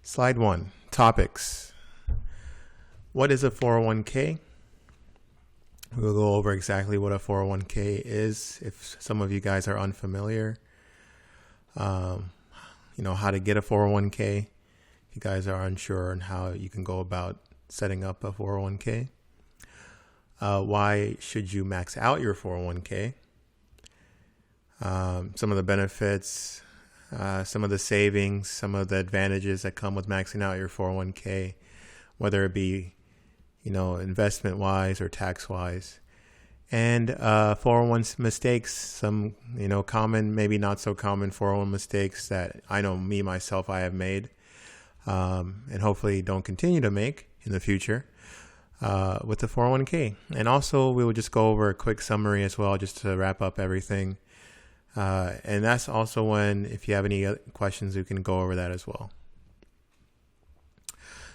Slide 1, topics. What is a 401k? We'll go over exactly what a 401k is if some of you guys are unfamiliar. How to get a 401k. If you guys are unsure on how you can go about setting up a 401k. Why should you max out your 401k? Some of the benefits, some of the savings, some of the advantages that come with maxing out your 401k, whether it be, investment wise or tax wise, and 401 mistakes, some, common, maybe not so common 401 mistakes that I know myself, I have made, and hopefully don't continue to make in the future with the 401k. And also we will just go over a quick summary as well, just to wrap up everything. And that's also when, if you have any questions, we can go over that as well.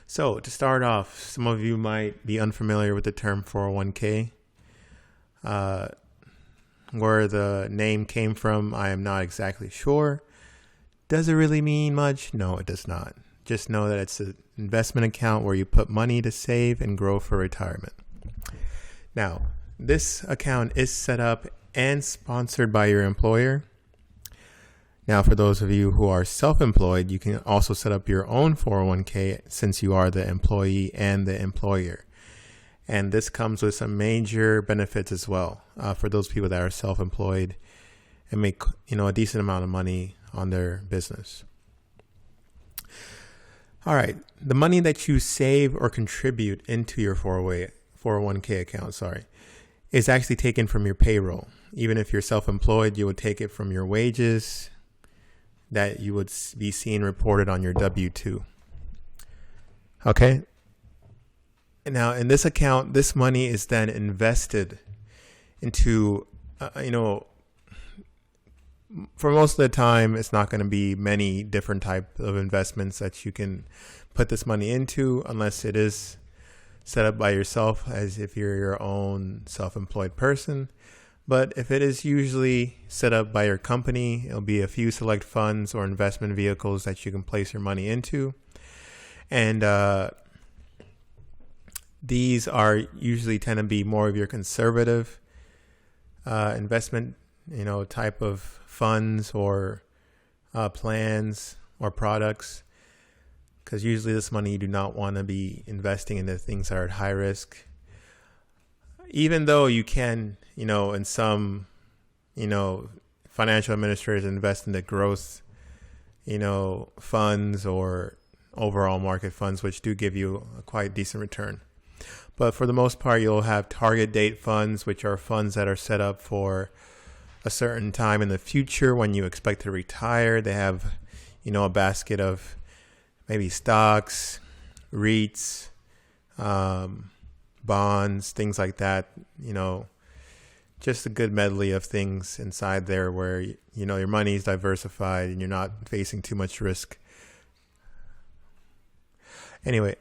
So to start off, some of you might be unfamiliar with the term 401k. Where the name came from, I am not exactly sure. Does it really mean much? No, it does not. Just know that it's an investment account where you put money to save and grow for retirement. Now, this account is set up and sponsored by your employer. Now, for those of you who are self-employed, you can also set up your own 401k since you are the employee and the employer. And this comes with some major benefits as well for those people that are self-employed and make a decent amount of money on their business. All right, the money that you save or contribute into your 401k account, is actually taken from your payroll. Even if you're self-employed, you would take it from your wages that you would be seeing reported on your W-2. Okay. Now, in this account, this money is then invested into, for most of the time, it's not going to be many different types of investments that you can put this money into, unless it is set up by yourself, as if you're your own self-employed person. But if it is usually set up by your company, it'll be a few select funds or investment vehicles that you can place your money into. And these are usually tend to be more of your conservative investment, type of funds or plans or products. Because usually this money you do not want to be investing into things that are at high risk. Even though you can, in some, financial administrators invest in the growth, funds or overall market funds, which do give you a quite decent return. But for the most part, you'll have target date funds, which are funds that are set up for a certain time in the future when you expect to retire. They have, a basket of maybe stocks, REITs, bonds, things like that, just a good medley of things inside there where, your money is diversified and you're not facing too much risk. Anyway,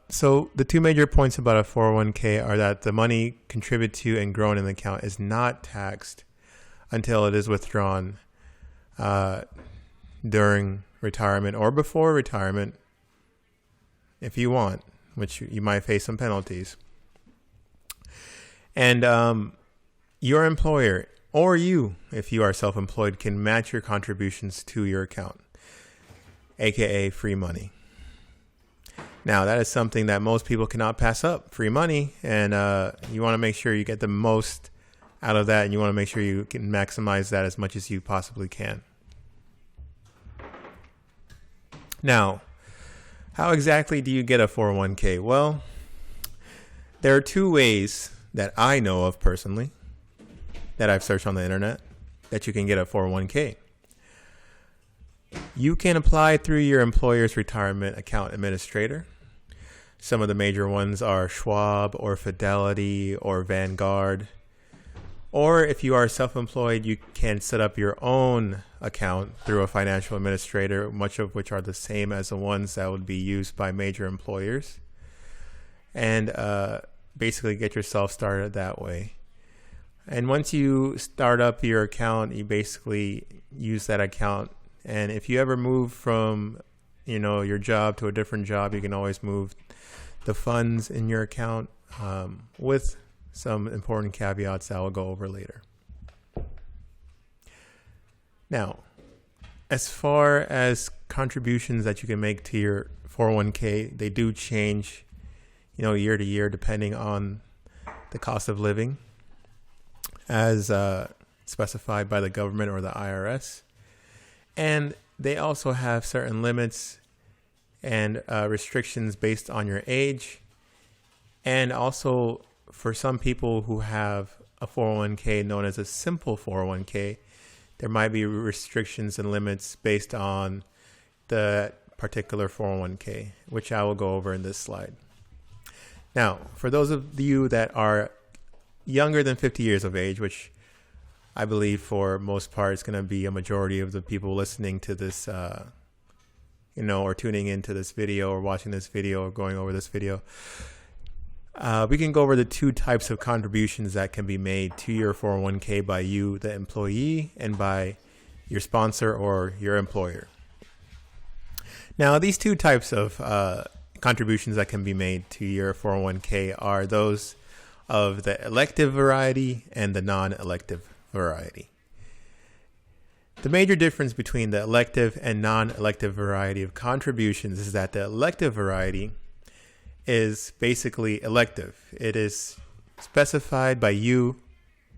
so the two major points about a 401k are that the money contributed to and grown in the account is not taxed until it is withdrawn during retirement or before retirement, if you want, which you might face some penalties. And your employer or you, if you are self-employed, can match your contributions to your account, aka free money. Now, that is something that most people cannot pass up, free money, and you want to make sure you get the most out of that, and you want to make sure you can maximize that as much as you possibly can. Now, how exactly do you get a 401k? Well, there are two ways that I know of personally that I've searched on the internet that you can get a 401k. You can apply through your employer's retirement account administrator. Some of the major ones are Schwab or Fidelity or Vanguard. Or if you are self-employed, you can set up your own account through a financial administrator, much of which are the same as the ones that would be used by major employers. And basically get yourself started that way. And once you start up your account, you basically use that account. And if you ever move from your job to a different job, you can always move the funds in your account with some important caveats that I'll go over later. Now, as far as contributions that you can make to your 401k, they do change, year to year depending on the cost of living, as specified by the government or the IRS. And they also have certain limits and restrictions based on your age. And also for some people who have a 401k known as a simple 401k, there might be restrictions and limits based on the particular 401k, which I will go over in this slide. Now, for those of you that are younger than 50 years of age, which I believe for most part is going to be a majority of the people listening to this, or tuning into this video or watching this video or going over this video, we can go over the two types of contributions that can be made to your 401k by you, the employee, and by your sponsor or your employer. Now, these two types of contributions that can be made to your 401k are those of the elective variety and the non-elective variety. The major difference between the elective and non-elective variety of contributions is that the elective variety is basically elective. It is specified by you,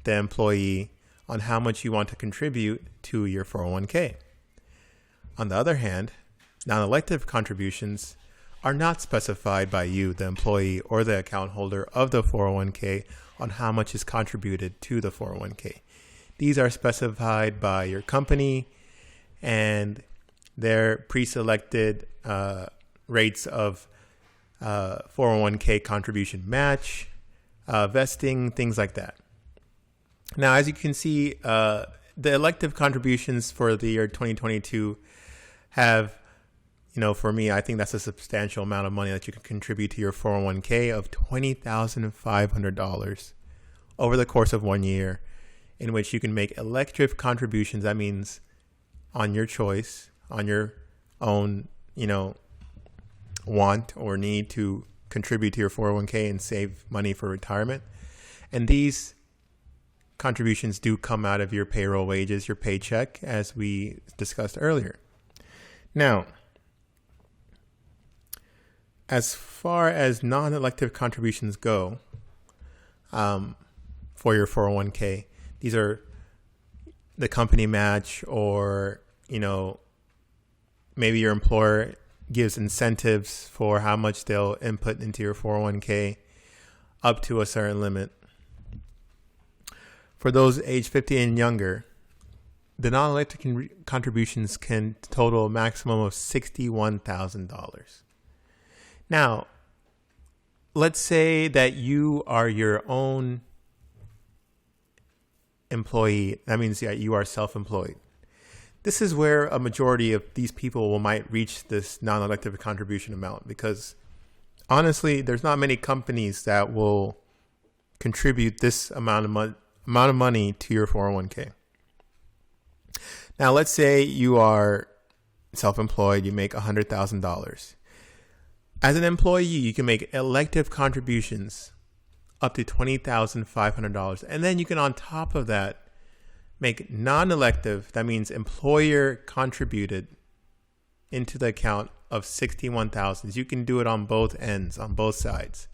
the employee, on how much you want to contribute to your 401k. On the other hand, non-elective contributions are not specified by you, the employee, or the account holder of the 401k on how much is contributed to the 401k. These are specified by your company and their pre-selected rates of 401k contribution match, vesting, things like that. Now, as you can see, the elective contributions for the year 2022 have, for me, I think that's a substantial amount of money that you can contribute to your 401k of $20,500 over the course of 1 year, in which you can make elective contributions. That means on your choice, on your own, want or need to contribute to your 401k and save money for retirement. And these contributions do come out of your payroll wages, your paycheck, as we discussed earlier. Now, as far as non-elective contributions go, for your 401k, these are the company match, or, maybe your employer gives incentives for how much they'll input into your 401k up to a certain limit. For those age 50 and younger, the non-elective contributions can total a maximum of $61,000. Now, let's say that you are your own employee. That means that you are self-employed. This is where a majority of these people might reach this non-elective contribution amount, because honestly, there's not many companies that will contribute this amount of money to your 401k. Now, let's say you are self-employed, you make $100,000. As an employee, you can make elective contributions up to $20,500. And then you can, on top of that, make non-elective, that means employer contributed, into the account of $61,000. You can do it on both ends, on both sides.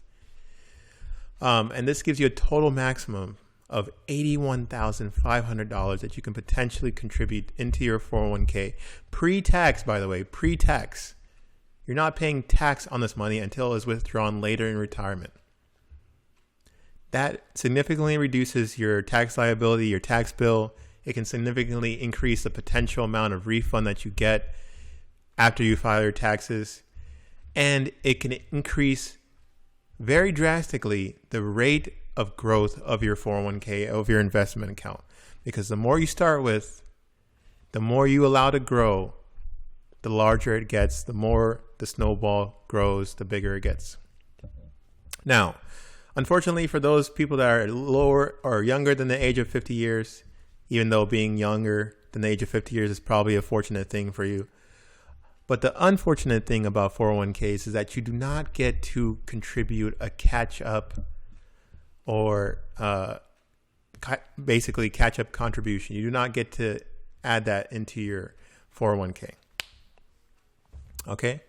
And this gives you a total maximum of $81,500 that you can potentially contribute into your 401k. Pre-tax, by the way, pre-tax. You're not paying tax on this money until it is withdrawn later in retirement. That significantly reduces your tax liability, your tax bill. It can significantly increase the potential amount of refund that you get after you file your taxes. And it can increase very drastically the rate of growth of your 401k, of your investment account. Because the more you start with, the more you allow to grow, the larger it gets, the more the snowball grows, the bigger it gets. Now, unfortunately, for those people that are lower or younger than the age of 50 years, even though being younger than the age of 50 years is probably a fortunate thing for you, But the unfortunate thing about 401ks is that you do not get to contribute a catch-up or basically catch-up contribution. You do not get to add that into your 401k. Okay?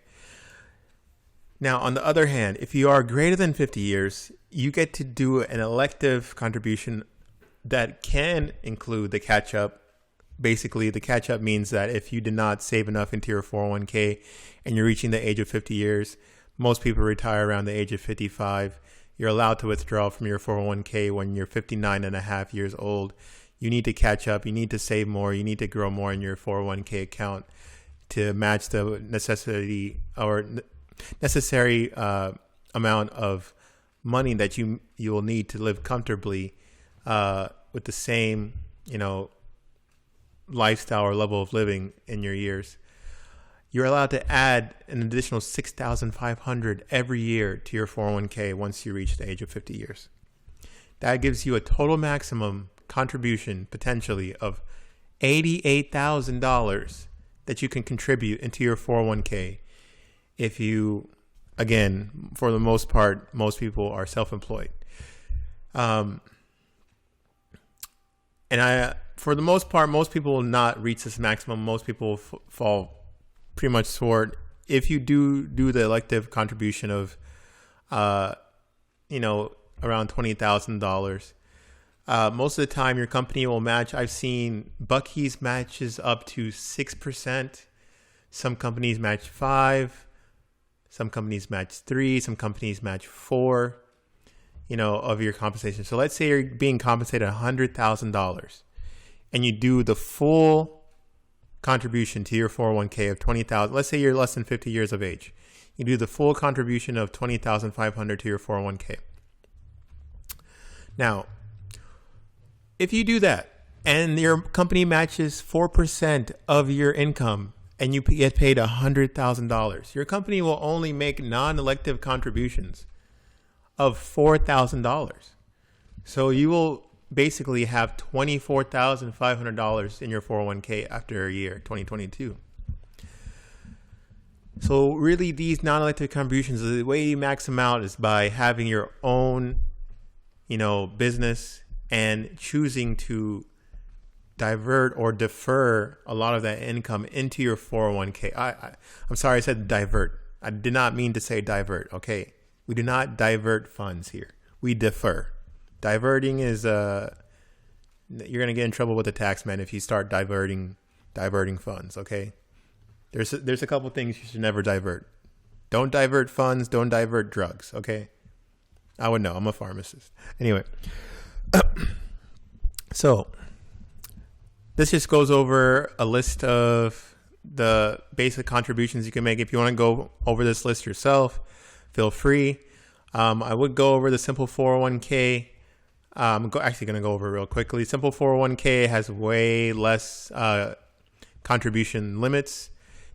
Now, on the other hand, if you are greater than 50 years, you get to do an elective contribution that can include the catch-up. Basically, the catch-up means that if you did not save enough into your 401k and you're reaching the age of 50 years, most people retire around the age of 55. You're allowed to withdraw from your 401k when you're 59 and a half years old. You need to catch up. You need to save more. You need to grow more in your 401k account to match the necessary amount of money that you will need to live comfortably with the same, lifestyle or level of living in your years. You're allowed to add an additional $6,500 every year to your 401k once you reach the age of 50 years. That gives you a total maximum contribution potentially of $88,000 that you can contribute into your 401k if you, again, for the most part, most people are self-employed. For the most part, most people will not reach this maximum. Most people fall pretty much short. If you do the elective contribution of, around $20,000, most of the time your company will match. I've seen Buc-ee's matches up to 6%. Some companies match 5%. Some companies match 3%. Some companies match 4%. Of your compensation. So let's say you're being compensated $100,000 and you do the full contribution to your 401k of $20,000. Let's say you're less than 50 years of age. You do the full contribution of $20,500 to your 401k. Now, if you do that and your company matches 4% of your income and you get paid $100,000, your company will only make non-elective contributions of $4,000. So you will basically have $24,500 in your 401k after a year, 2022. So really these non-elective contributions, the way you max them out is by having your own, business and choosing to divert or defer a lot of that income into your 401k. I'm sorry, I said divert. I did not mean to say divert, okay? We do not divert funds here. We defer. Diverting is you're going to get in trouble with the tax man if you start diverting funds, okay? There's a couple things you should never divert. Don't divert funds, don't divert drugs, okay? I would know. I'm a pharmacist. Anyway. So, this just goes over a list of the basic contributions you can make. If you want to go over this list yourself, feel free. I would go over the Simple 401k. I'm actually going to go over it real quickly. Simple 401k has way less contribution limits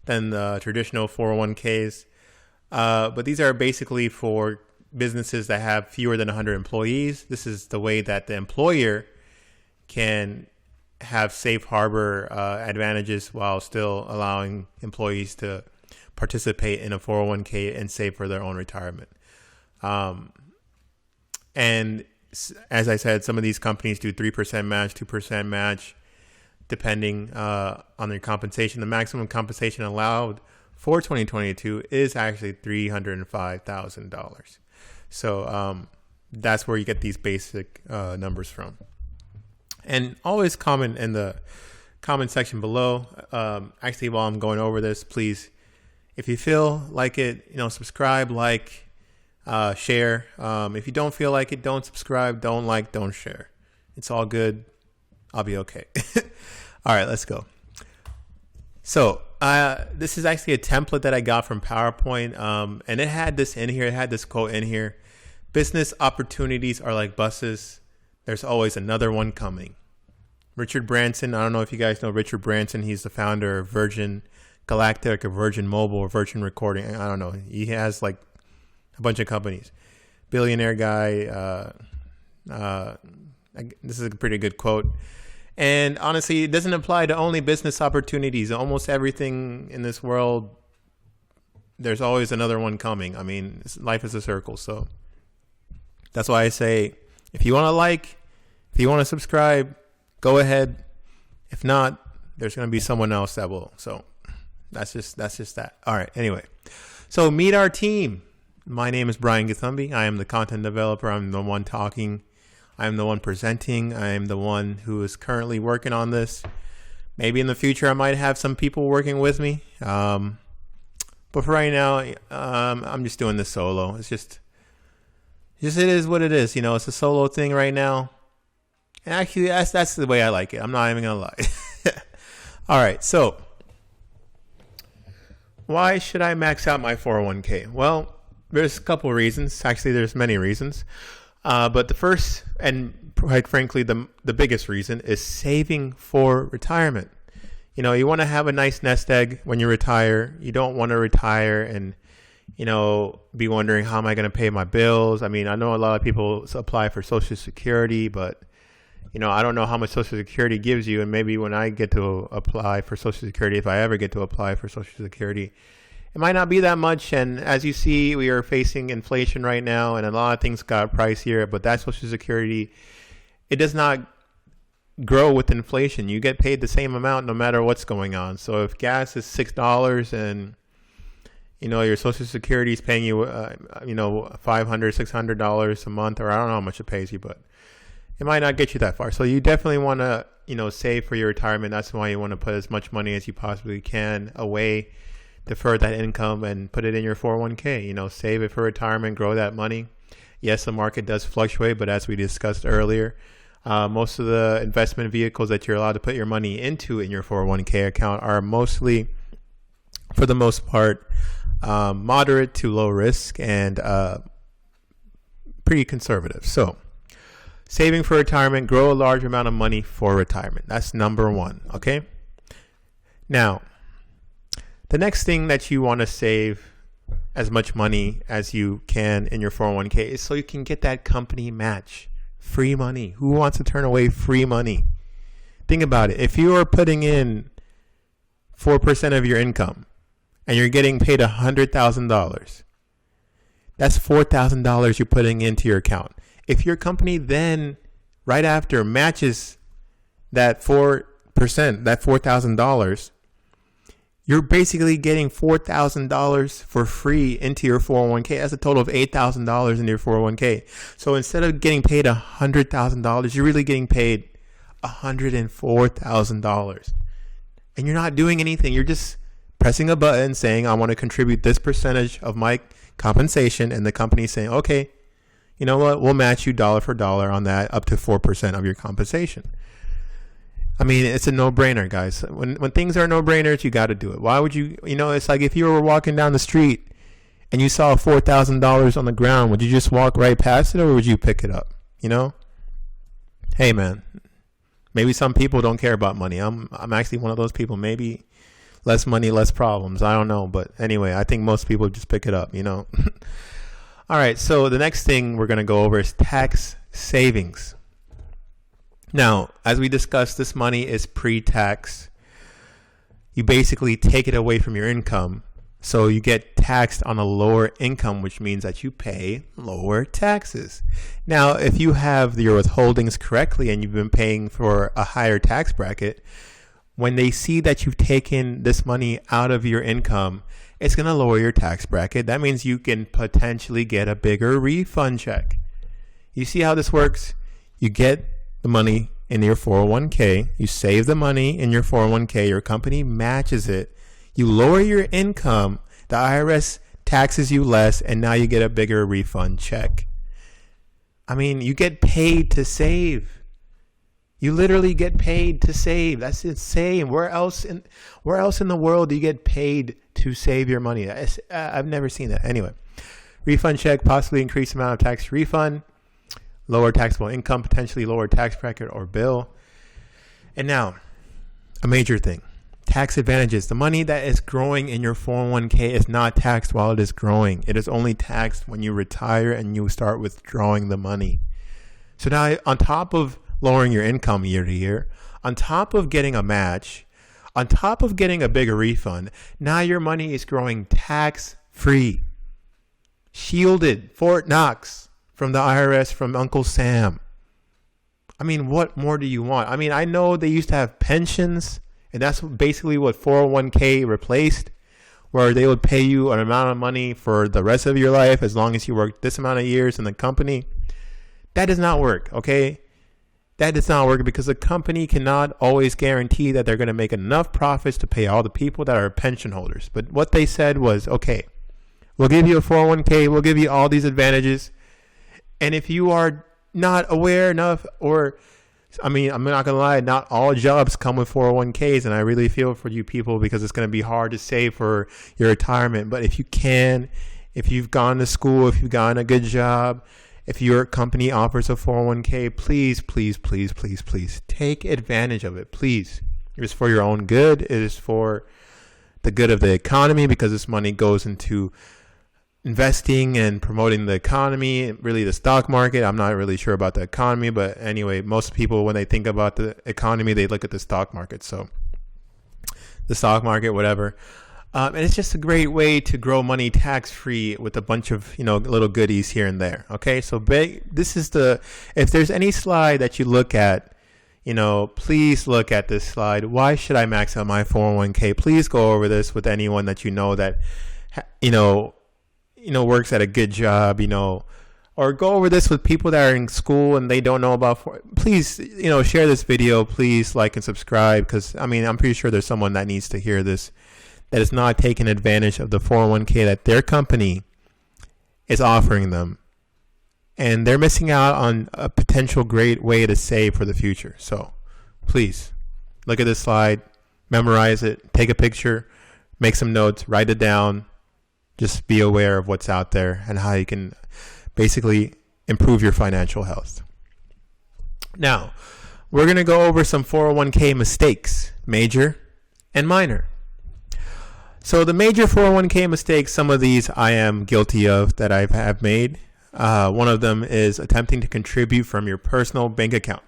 than the traditional 401ks. But these are basically for businesses that have fewer than 100 employees. This is the way that the employer can have safe harbor advantages while still allowing employees to participate in a 401k and save for their own retirement. And as I said, some of these companies do 3% match, 2% match, depending on their compensation. The maximum compensation allowed for 2022 is actually $305,000. So that's where you get these basic numbers from. And always comment in the comment section below. Actually, while I'm going over this, please, if you feel like it, subscribe, like, share. If you don't feel like it, don't subscribe, don't like, don't share. It's all good. I'll be okay. All right, let's go. So this is actually a template that I got from PowerPoint, and it had this in here. It had this quote in here. Business opportunities are like buses. There's always another one coming. Richard Branson. I don't know if you guys know Richard Branson. He's the founder of Virgin Galactic or Virgin Mobile or Virgin Recording. I don't know. He has like a bunch of companies. Billionaire guy. This is a pretty good quote. And honestly, it doesn't apply to only business opportunities. Almost everything in this world there's always another one coming. I mean, life is a circle. So that's why I say, if you want to like, if you want to subscribe, go ahead. If not, there's going to be someone else that will. So that's just that. All right. Anyway, so meet our team. My name is Brian Gathumbi. I am the content developer. I'm the one talking. I'm the one presenting. I am the one who is currently working on this. Maybe in the future I might have some people working with me. But for right now, I'm just doing this solo. It's just it is what it is. You know, it's a solo thing right now. And actually, that's the way I like it. I'm not even gonna lie. All right, so why should I max out my 401k? Well, there's a couple of reasons. Actually, there's many reasons. But the first, and quite frankly, the biggest reason is saving for retirement. You know, you want to have a nice nest egg when you retire. You don't want to retire and, you know, be wondering, how am I going to pay my bills? I mean, I know a lot of people apply for Social Security, but, you know, I don't know how much Social Security gives you. And maybe when I get to apply for Social Security, if I ever get to apply for Social Security, it might not be that much. And as you see, we are facing inflation right now, and a lot of things got pricier, but that Social Security, it does not grow with inflation. You get paid the same amount no matter what's going on. So if gas is $6 and, you know, your Social Security is paying you, you know, $500, $600 a month, or I don't know how much it pays you, but it might not get you that far. So you definitely want to, you know, save for your retirement. That's why you want to put as much money as you possibly can away, defer that income, and put it in your 401k. You know, save it for retirement, grow that money. Yes, the market does fluctuate, but as we discussed earlier, most of the investment vehicles that you're allowed to put your money into in your 401k account are mostly, for the most part, moderate to low risk and pretty conservative. So saving for retirement, grow a large amount of money for retirement. That's number one. Okay. Now, the next thing that you want to save as much money as you can in your 401k is so you can get that company match. Free money. Who wants to turn away free money? Think about it. If you are putting in 4% of your income and you're getting paid $100,000, that's $4,000 you're putting into your account. If your company then right after matches that 4%, that $4,000, you're basically getting $4,000 for free into your 401k. That's a total of $8,000 in your 401k. So instead of getting paid $100,000, you're really getting paid $104,000. And you're not doing anything. You're just pressing a button saying, I want to contribute this percentage of my compensation. And the company's saying, okay, you know what? We'll match you dollar for dollar on that up to 4% of your compensation. I mean, it's a no-brainer, guys. When things are no-brainers, you got to do it. Why would you, you know, it's like if you were walking down the street and you saw $4,000 on the ground, would you just walk right past it, or would you pick it up? You know? Hey, man, maybe some people don't care about money. I'm actually one of those people. Maybe less money, less problems. I don't know. But anyway, I think most people just pick it up, you know? All right. So the next thing we're going to go over is tax savings. Now, as we discussed, this money is pre-tax. You basically take it away from your income. So you get taxed on a lower income, which means that you pay lower taxes. Now, if you have your withholdings correctly and you've been paying for a higher tax bracket, when they see that you've taken this money out of your income, it's going to lower your tax bracket. That means you can potentially get a bigger refund check. You see how this works? You get the money in your 401k, you save the money in your 401k, your company matches it, you lower your income, the IRS taxes you less, and now you get a bigger refund check. I mean, you get paid to save. You literally get paid to save. That's insane. Where else in the world do you get paid to save your money? I've never seen that. Anyway, refund check, possibly increased amount of tax refund, lower taxable income, potentially lower tax bracket or bill. And now, a major thing, tax advantages. The money that is growing in your 401k is not taxed while it is growing. It is only taxed when you retire and you start withdrawing the money. So now, on top of lowering your income year to year, on top of getting a match, on top of getting a bigger refund, now your money is growing tax free, shielded, Fort Knox from the IRS, from Uncle Sam. I mean, what more do you want? I mean, I know they used to have pensions, and that's basically what 401k replaced, where they would pay you an amount of money for the rest of your life as long as you work this amount of years in the company. That does not work, okay? That does not work because the company cannot always guarantee that they're going to make enough profits to pay all the people that are pension holders. But what they said was, okay, we'll give you a 401k, we'll give you all these advantages. And if you are not aware enough, or, I mean, I'm not going to lie, not all jobs come with 401ks. And I really feel for you people because it's going to be hard to save for your retirement. But if you can, if you've gone to school, if you've gotten a good job, if your company offers a 401k, please, please, please, please, please take advantage of it. Please. It is for your own good. It is for the good of the economy because this money goes into investing and promoting the economy, really the stock market. I'm not really sure about the economy, but anyway, most people, when they think about the economy, they look at the stock market. So the stock market, whatever. And it's just a great way to grow money tax-free with a bunch of, little goodies here and there. Okay, so this is if there's any slide that you look at, please look at this slide. Why should I max out my 401k? Please go over this with anyone that that, works at a good job, or go over this with people that are in school and they don't know about. Please, share this video. Please like and subscribe because, I'm pretty sure there's someone that needs to hear this, that is not taking advantage of the 401k that their company is offering them. And they're missing out on a potential great way to save for the future. So please look at this slide, memorize it, take a picture, make some notes, write it down. Just be aware of what's out there and how you can basically improve your financial health. Now, we're going to go over some 401k mistakes, major and minor. So the major 401k mistakes, some of these I am guilty of that I have made. One of them is attempting to contribute from your personal bank account.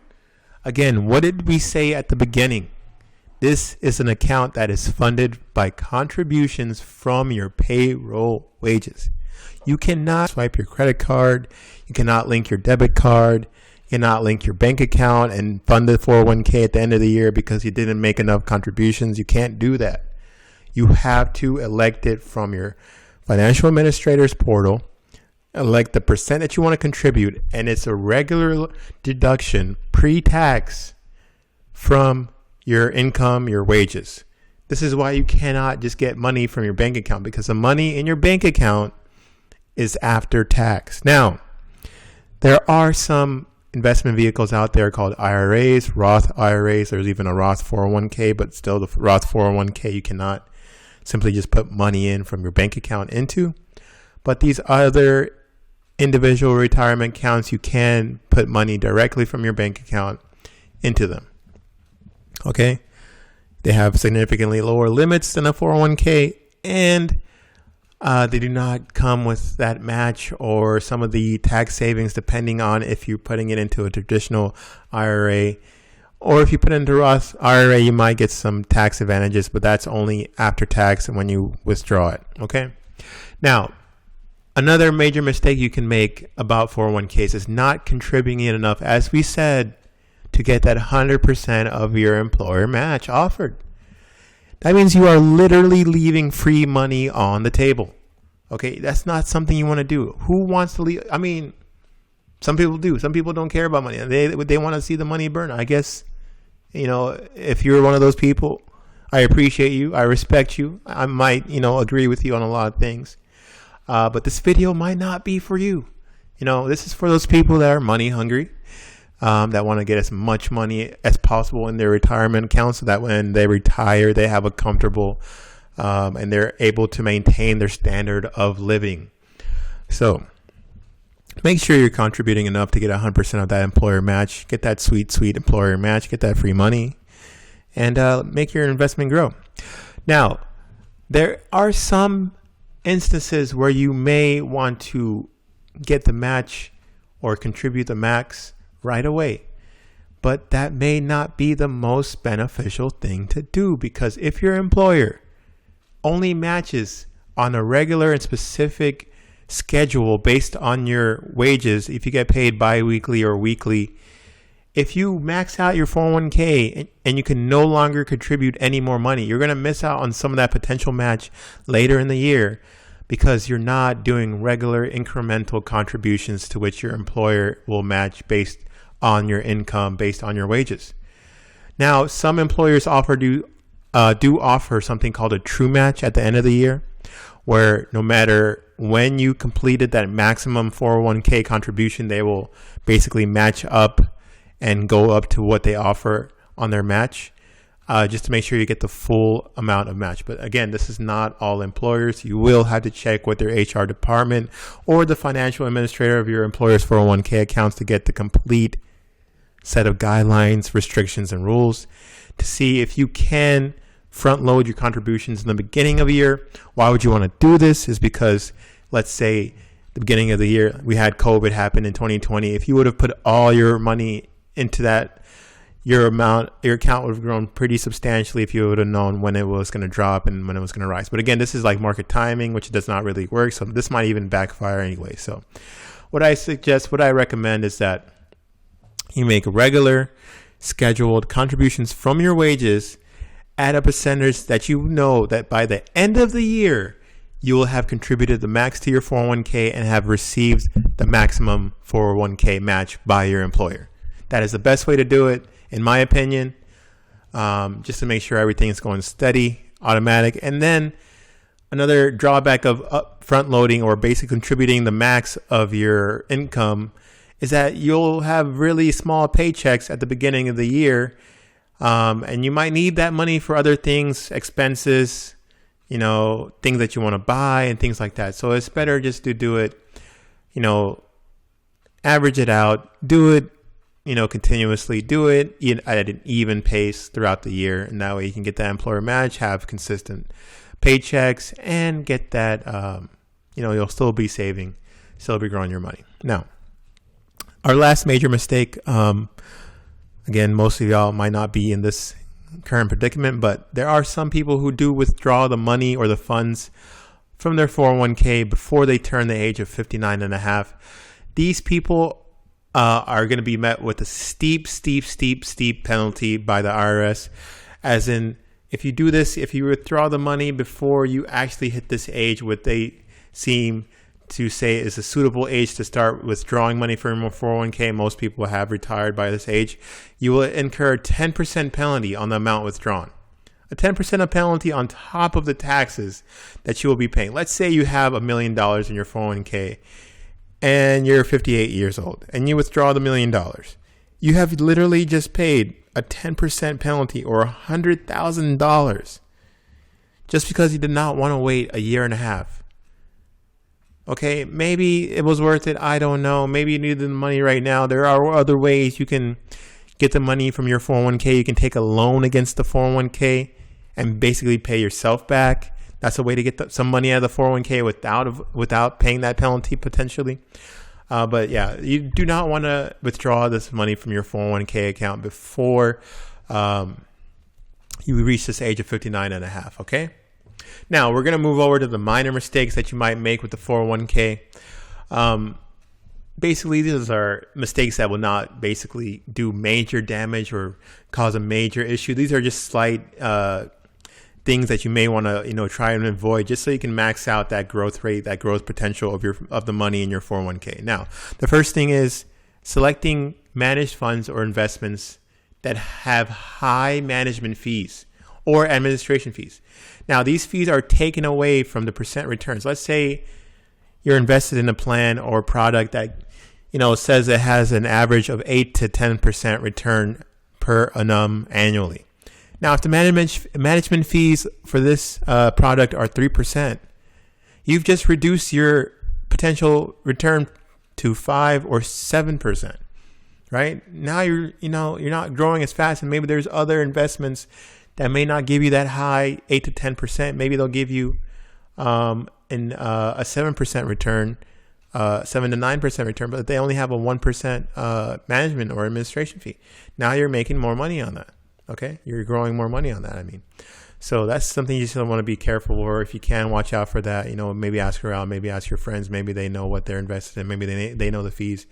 Again, what did we say at the beginning? This is an account that is funded by contributions from your payroll wages. You cannot swipe your credit card. You cannot link your debit card. You cannot link your bank account and fund the 401k at the end of the year because you didn't make enough contributions. You can't do that. You have to elect it from your financial administrator's portal, elect the percent that you want to contribute, and it's a regular deduction pre-tax from your income, your wages. This is why you cannot just get money from your bank account because the money in your bank account is after tax. Now, there are some investment vehicles out there called IRAs, Roth IRAs. There's even a Roth 401k, but still the Roth 401k you cannot simply just put money in from your bank account into. But these other individual retirement accounts, you can put money directly from your bank account into them. Okay? They have significantly lower limits than a 401k, and they do not come with that match or some of the tax savings depending on if you're putting it into a traditional IRA. Or if you put it into Roth IRA, you might get some tax advantages, but that's only after tax and when you withdraw it. Okay? Now, another major mistake you can make about 401ks is not contributing enough, as we said, to get that 100% of your employer match offered. That means you are literally leaving free money on the table. Okay? That's not something you want to do. Who wants to leave? Some people do. Some people don't care about money. They want to see the money burn. I guess, if you're one of those people, I appreciate you. I respect you. I might, agree with you on a lot of things. But this video might not be for you. This is for those people that are money hungry, that want to get as much money as possible in their retirement account so that when they retire, they have a comfortable, and they're able to maintain their standard of living. So make sure you're contributing enough to get 100% of that employer match. Get that sweet, sweet employer match. Get that free money and make your investment grow. Now, there are some instances where you may want to get the match or contribute the max right away. But that may not be the most beneficial thing to do because if your employer only matches on a regular and specific schedule based on your wages, if you get paid bi-weekly or weekly, if you max out your 401k and you can no longer contribute any more money, you're going to miss out on some of that potential match later in the year because you're not doing regular incremental contributions to which your employer will match based on your income, based on your wages. Now, some employers do offer something called a true match at the end of the year, where no matter when you completed that maximum 401k contribution, they will basically match up and go up to what they offer on their match, just to make sure you get the full amount of match. But again, this is not all employers. You will have to check with their HR department or the financial administrator of your employer's 401k accounts to get the complete set of guidelines, restrictions, and rules to see if you can front load your contributions in the beginning of the year. Why would you want to do this? Is because, let's say, the beginning of the year, we had COVID happen in 2020. If you would have put all your money into that, your account would have grown pretty substantially if you would have known when it was going to drop and when it was going to rise. But again, this is like market timing, which does not really work. So this might even backfire anyway. So what I recommend is that you make regular scheduled contributions from your wages at a percentage that you know that by the end of the year, you will have contributed the max to your 401k and have received the maximum 401k match by your employer. That is the best way to do it, in my opinion, just to make sure everything is going steady, automatic. And then another drawback of front loading or basically contributing the max of your income is that you'll have really small paychecks at the beginning of the year. And you might need that money for other things, expenses, things that you want to buy and things like that. So it's better just to do it, average it out, do it, continuously, do it at an even pace throughout the year. And that way you can get that employer match, have consistent paychecks, and get that, you'll still be saving, still be growing your money. Now, our last major mistake, again, most of y'all might not be in this current predicament, but there are some people who do withdraw the money or the funds from their 401k before they turn the age of 59 and a half. These people are going to be met with a steep penalty by the IRS. As in, if you do this, if you withdraw the money before you actually hit this age, what they seem to say is a suitable age to start withdrawing money from a 401k, most people have retired by this age, you will incur a 10% penalty on the amount withdrawn. A 10% penalty on top of the taxes that you will be paying. Let's say you have $1 million in your 401k and you're 58 years old and you withdraw the $1 million. You have literally just paid a 10% penalty or $100,000 just because you did not want to wait a year and a half. Okay, maybe it was worth it. I don't know. Maybe you need the money right now. There are other ways you can get the money from your 401k. You can take a loan against the 401k and basically pay yourself back. That's a way to get some money out of the 401k without paying that penalty potentially. But yeah, you do not want to withdraw this money from your 401k account before you reach this age of 59 and a half. Okay. Now we're going to move over to the minor mistakes that you might make with the 401k. Basically, these are mistakes that will not basically do major damage or cause a major issue. These are just slight things that you may want to try and avoid, just so you can max out that growth rate, that growth potential of the money in your 401k. Now, the first thing is selecting managed funds or investments that have high management fees or administration fees. Now, these fees are taken away from the percent returns. Let's say you're invested in a plan or product that says it has an average of 8 to 10% return per annum annually. Now, if the management fees for this product are 3%, you've just reduced your potential return to 5 or 7%. Right now, you're not growing as fast, and maybe there's other investments that may not give you that high 8 to 10%. Maybe they'll give you a 7% return, 7 to 9% return, but they only have a 1% management or administration fee. Now you're making more money on that. Okay, you're growing more money on that. So that's something you just want to be careful for. If you can, watch out for that. Maybe ask around, maybe ask your friends. Maybe they know what they're invested in. Maybe they know the fees.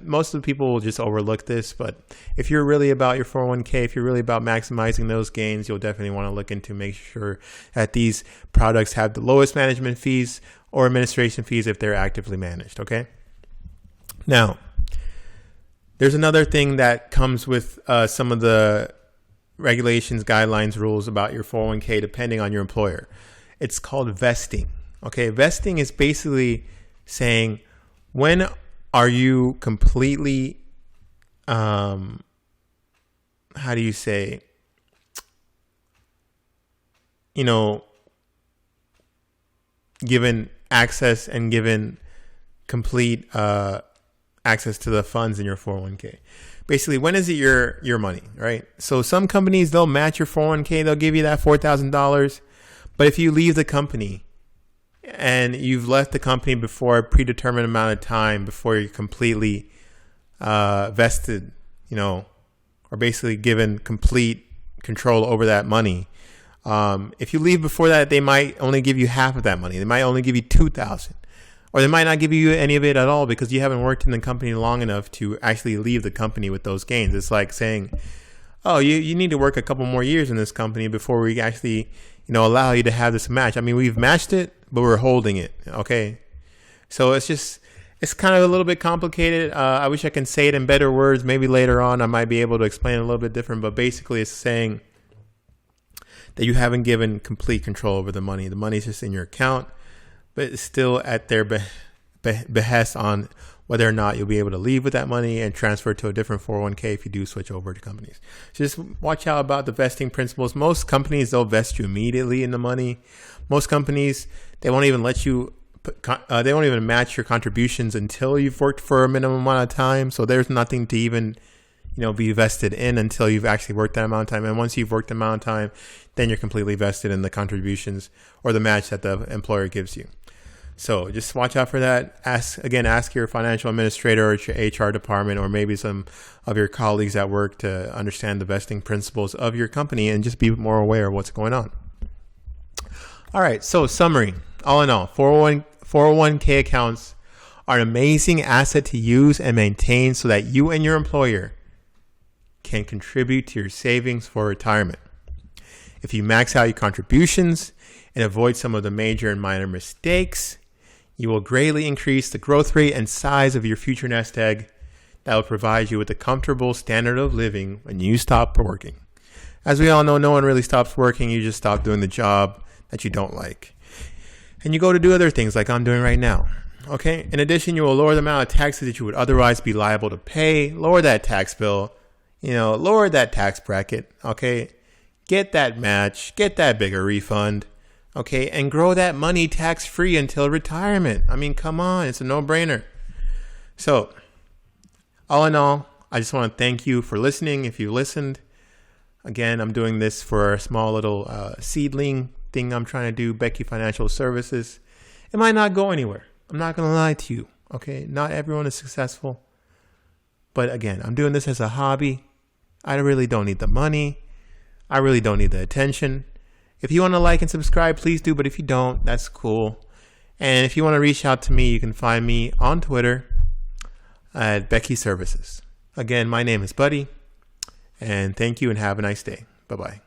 Most of the people will just overlook this, but if you're really about your 401k, if you're really about maximizing those gains, you'll definitely want to look into make sure that these products have the lowest management fees or administration fees if they're actively managed. Okay. Now, there's another thing that comes with some of the regulations, guidelines, rules about your 401k depending on your employer. It's called vesting. Okay, vesting is basically saying when are you completely, how do you say, given access and given complete access to the funds in your 401k. Basically, when is it your money, right? So some companies, they'll match your 401k. They'll give you that $4,000. But if you leave the company and you've left the company before a predetermined amount of time, before you're completely vested, or basically given complete control over that money, if you leave before that, they might only give you half of that money. They might only give you $2,000. Or they might not give you any of it at all because you haven't worked in the company long enough to actually leave the company with those gains. It's like saying, oh, you need to work a couple more years in this company before we actually, allow you to have this match. I mean, we've matched it, but we're holding it. Okay. So it's kind of a little bit complicated. I wish I can say it in better words. Maybe later on I might be able to explain it a little bit different, but basically it's saying that you haven't given complete control over the money. The money's just in your account, but it's still at their behest on whether or not you'll be able to leave with that money and transfer to a different 401k if you do switch over to companies. So just watch out about the vesting principles. Most companies, they'll vest you immediately in the money. Most companies, they won't even let you, they won't even match your contributions until you've worked for a minimum amount of time. So there's nothing to even, be vested in until you've actually worked that amount of time. And once you've worked the amount of time, then you're completely vested in the contributions or the match that the employer gives you. So just watch out for that. Ask your financial administrator or your HR department or maybe some of your colleagues at work to understand the vesting principles of your company and just be more aware of what's going on. All right, so summary. All in all, 401k accounts are an amazing asset to use and maintain so that you and your employer can contribute to your savings for retirement. If you max out your contributions and avoid some of the major and minor mistakes, you will greatly increase the growth rate and size of your future nest egg that will provide you with a comfortable standard of living when you stop working. As we all know, no one really stops working. You just stop doing the job that you don't like. And you go to do other things like I'm doing right now. Okay. In addition, you will lower the amount of taxes that you would otherwise be liable to pay, lower that tax bill, lower that tax bracket. Okay. Get that match, get that bigger refund. Okay, and grow that money tax-free until retirement. I mean, come on, it's a no-brainer. So, all in all, I just want to thank you for listening. If you listened, again, I'm doing this for a small little seedling thing I'm trying to do, Becky Financial Services. It might not go anywhere. I'm not going to lie to you. Okay, not everyone is successful. But again, I'm doing this as a hobby. I really don't need the money. I really don't need the attention. If you want to like and subscribe, please do. But if you don't, that's cool. And if you want to reach out to me, you can find me on Twitter at Becky Services. Again, my name is Buddy. And thank you and have a nice day. Bye-bye.